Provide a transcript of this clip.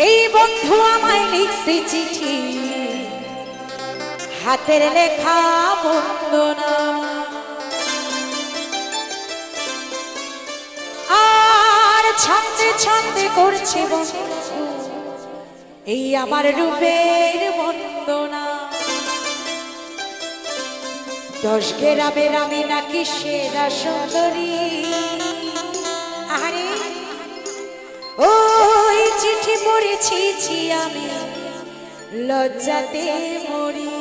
এই বন্ধু আমায় লিখছে চিঠি, হাতের লেখা বন্দনা। আর ছন্দে ছন্দে করছে বন্ধু এই আমার রূপের বন্দনা। 10 গ্রামের আমি নাকি সেরা সুন্দরী। আরে ওই চিঠি পড়েছি আমি লজ্জাতে মরি।